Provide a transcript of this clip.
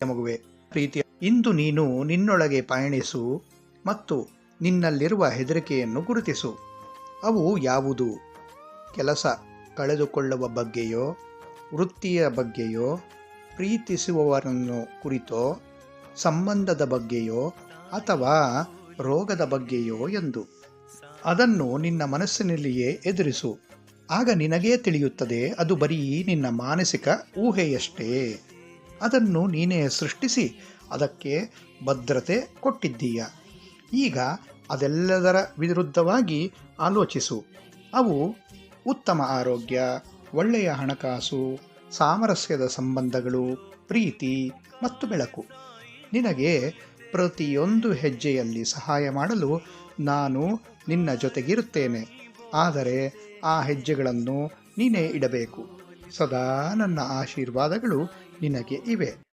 ಮಗುವೆ, ಪ್ರೀತಿಯ ಇಂದು ನೀನು ನಿನ್ನೊಳಗೆ ಪಯಣಿಸು ಮತ್ತು ನಿನ್ನಲ್ಲಿರುವ ಹೆದರಿಕೆಯನ್ನು ಗುರುತಿಸು. ಅವು ಯಾವುದು? ಕೆಲಸ ಕಳೆದುಕೊಳ್ಳುವ ಬಗ್ಗೆಯೋ, ವೃತ್ತಿಯ ಬಗ್ಗೆಯೋ, ಪ್ರೀತಿಸುವವರನ್ನು ಕುರಿತೋ, ಸಂಬಂಧದ ಬಗ್ಗೆಯೋ ಅಥವಾ ರೋಗದ ಬಗ್ಗೆಯೋ ಎಂದು. ಅದನ್ನು ನಿನ್ನ ಮನಸ್ಸಿನಲ್ಲಿಯೇ ಎದುರಿಸು. ಆಗ ನಿನಗೇ ತಿಳಿಯುತ್ತದೆ ಅದು ಬರೀ ನಿನ್ನ ಮಾನಸಿಕ ಊಹೆಯಷ್ಟೇ. ಅದನ್ನು ನೀನೇ ಸೃಷ್ಟಿಸಿ ಅದಕ್ಕೆ ಭದ್ರತೆ ಕೊಟ್ಟಿದ್ದೀಯ. ಈಗ ಅದೆಲ್ಲದರ ವಿರುದ್ಧವಾಗಿ ಆಲೋಚಿಸು. ಅವು ಉತ್ತಮ ಆರೋಗ್ಯ, ಒಳ್ಳೆಯ ಹಣಕಾಸು, ಸಾಮರಸ್ಯದ ಸಂಬಂಧಗಳು, ಪ್ರೀತಿ ಮತ್ತು ಬೆಳಕು. ನಿನಗೆ ಪ್ರತಿಯೊಂದು ಹೆಜ್ಜೆಯಲ್ಲಿ ಸಹಾಯ ಮಾಡಲು ನಾನು ನಿನ್ನ ಜೊತೆಗಿರುತ್ತೇನೆ. ಆದರೆ ಆ ಹೆಜ್ಜೆಗಳನ್ನು ನೀನೇ ಇಡಬೇಕು. ಸದಾ ನನ್ನ ಆಶೀರ್ವಾದಗಳು ನಿನಗೆ ಇವೆ.